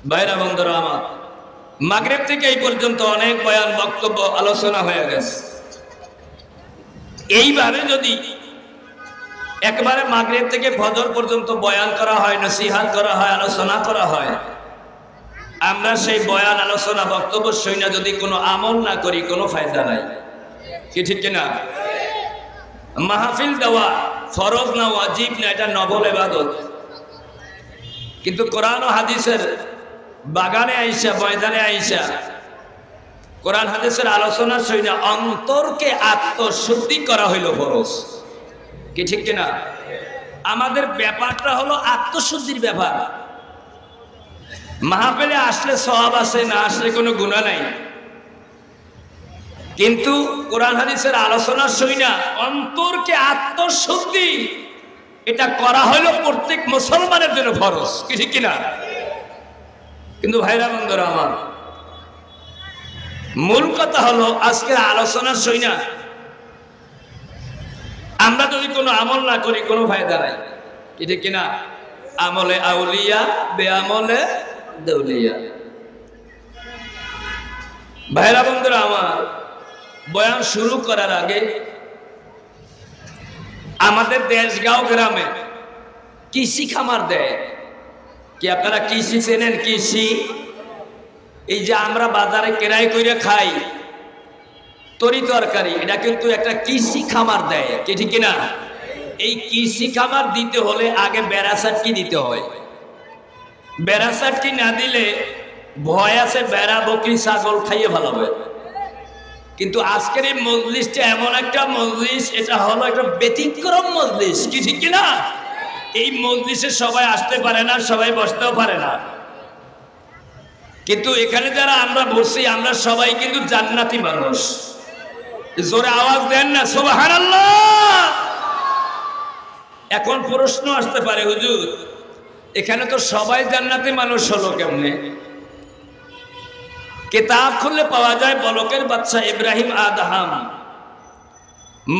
ভাইরা বন্ধুরা আমার, মাগরিব থেকে এই পর্যন্ত অনেক বয়ান বক্তব্য আলোচনা হয়ে গেছে। এইভাবে যদি একবারে মাগরিব থেকে ফজর পর্যন্ত বয়ান করা হয়, নসিহত করা হয়, আলোচনা করা হয়, আমরা সেই বয়ান আলোচনা বক্তব্য শুনে যদি কোনো আমল না করি কোনো ফায়দা নাই। কি ঠিক কিনা? মাহফিল দেওয়া ফরজ না, ওয়াজিব না, এটা নফল ইবাদত। কিন্তু কোরআন ও হাদিসের বাগানে আইসা, ময়দানে আইসা কোরআন হাদিসের আলোচনা শুনে অন্তরকে আত্মশুদ্ধি করা হইল ফরজ। কি ঠিক কিনা? আমাদের ব্যাপারটা হলো আত্মশুদ্ধির ব্যাপার। মাহফিলে আসলে সওয়াব আছে, না আসলে কোনো গুনাহ নাই। কিন্তু কোরআন হাদিসের আলোচনা শুনে অন্তরকে আত্মশুদ্ধি, এটা করা হলো প্রত্যেক মুসলমানের জন্য ফরজ। কি ঠিক কিনা? কিন্তু ভাইরা বন্ধুরা আমার, মূল কথা হলো আজকের আলোচনা শুনে আমরা যদি কোনো আমল না করি কোনো ফায়দা নাই। কি ঠিক কিনা? আমলে আউলিয়া, বেআমলে দেউলিয়া। ভাইরা বন্ধুরা আমার, বয়ান শুরু করার আগে আমাদের দেশগাঁও গ্রামে কৃষি খামার দেয়। কি আপনারা কৃষি চেনেন? কৃষি, এই যে আমরা বাজারে কেরাই করে খাই তরি তরকারি, এটা কিন্তু একটা কৃষি খামার দেয়। কি ঠিক কিনা? এই কৃষি খামার দিতে হলে আগে বেড়াচাটকি দিতে হয়। বেড়াচাটকি না দিলে ভয় আছে বেড়া বকরি ছাগল খাইয়ে ভালো হয়। কিন্তু আজকের এই মজলিসটা এমন একটা মজলিস, এটা হলো একটা ব্যতিক্রম মজলিস। কি ঠিক কিনা? এই মজলিসে সবাই আসতে পারে না, সবাই বসতেও পারে না। কিন্তু এখানে যারা আমরা বসি, আমরা সবাই কিন্তু জান্নাতি মানুষ। জোরে আওয়াজ দেন না সুবহানাল্লাহ। এখন প্রশ্ন আসতে পারে, হুজুর এখানে তো সবাই জান্নাতি মানুষ হলো কেমনে? কিতাব খুললে পাওয়া যায় বলকের বাদশা ইব্রাহিম আদহাম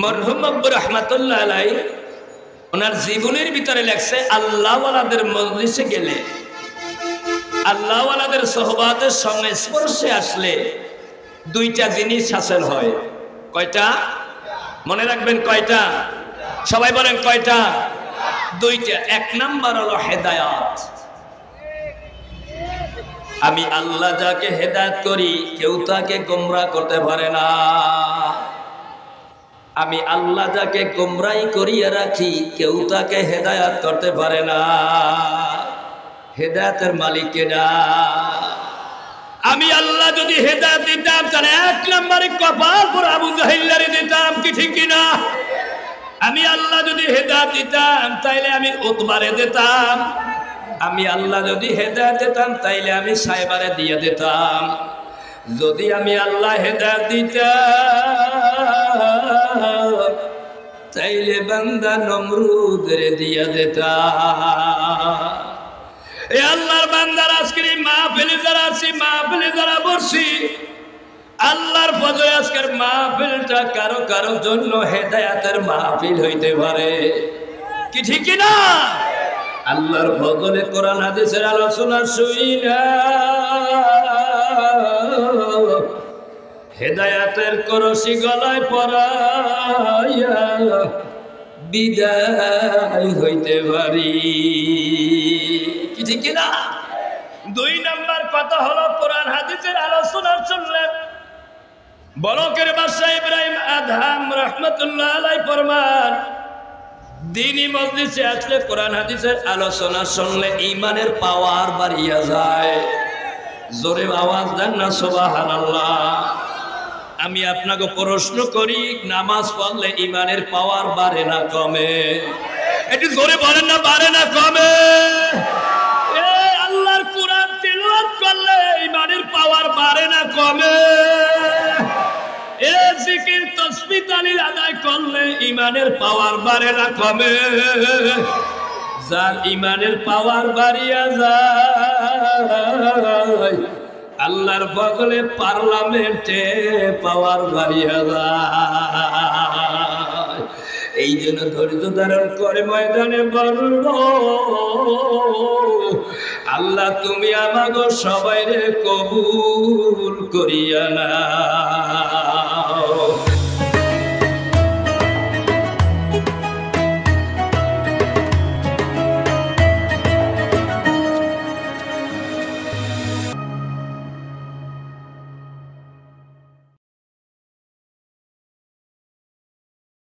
মরহুম আব্বু রহমাতুল্লাহ আলাইহি ওনার জীবনের ভিতরে লেখছে, আল্লাহওয়ালাদের মজলিসে গেলে, আল্লাহওয়ালাদের সোহবাতের সঙ্গে স্পর্শে আসলে দুইটা জিনিস হাসিল হয়। কয়টা? মনে রাখবেন কয়টা? সবাই বলেন কয়টা? দুইটা। এক নাম্বার হলো হেদায়াত। আমি আল্লাহ যাকে হেদায়েত করি কেউ তাকে গোমরাহ করতে পারে না। আমি আল্লাহ যাকে গোমরাহি করিয়ে রাখি কেউ তাকে হেদায়েত করতে পারে না। হেদায়েতের মালিক কেডা? আমি আল্লাহ যদি হেদায়েত দিতাম তাহলে এক নম্বরে কপাল পুরো আবু জাহিলারে দিতাম। কি ঠিক কিনা? আমি আল্লাহ যদি হেদায়েত দিতাম তাইলে আমি উতবারে দিতাম। আমি আল্লাহ যদি হেদায়েত দিতাম তাইলে আমি সাইবারে দিয়ে দিতাম। যদি আমি আল্লাহ হেদায়েত দিতাম তাইলে বান্দা নমরুদের দিয়ে দিতাম। এই আল্লাহর বান্দার আজকের এই মাহফিলে যারা আছি, মাহফিলে যারা বসছি, আল্লাহর ফজলে আজকের মাহফিলটা কারো কারো জন্য হেদায়েতের মাহফিল হইতে পারে। কি ঠিক কিনা? আল্লাহর ফজলে কোরআন হাদিসের আলোচনা শুইনা হেদায়েতের করশি গলায় পরাইয়া বিদায় হইতে পারি। কি ঠিক কিনা? দুই নাম্বার কথা হলো কোরআন হাদিসের আলোচনা শুনলে বলকের বাদশা ইব্রাহিম আদহাম রাহমাতুল্লাহ আলাইহি ফরমান, দ্বীনি মজলিসে আসলে কোরআন হাদিসের আলোচনা শুনলে ঈমানের পাওয়ার বাড়িয়া যায়। জোরে আওয়াজ দেন না সুবহানাল্লাহ। আমি আপনাকে প্রশ্ন করি, নামাজ পড়লে ঈমানের পাওয়ার বাড়ে না কমে? একটু জোরে বলেন না, বাড়ে না কমে? আল্লাহর কোরআন তিলাওয়াত করলে ঈমানের পাওয়ার বাড়ে না কমে? জিকির তাসবিহ তাহলিল আদায় করলে ঈমানের পাওয়ার বাড়ে না কমে? যার ঈমানের পাওয়ার বাড়িয়া যায় আল্লাহর বগলে পার্লামেন্টে পাওয়ার বাড়িয়া যায়। এই জন্য ধৈর্য ধারণ করে ময়দানে বলল, আল্লাহ তুমি আমাগো সবাইরে কবুল করিয়া না।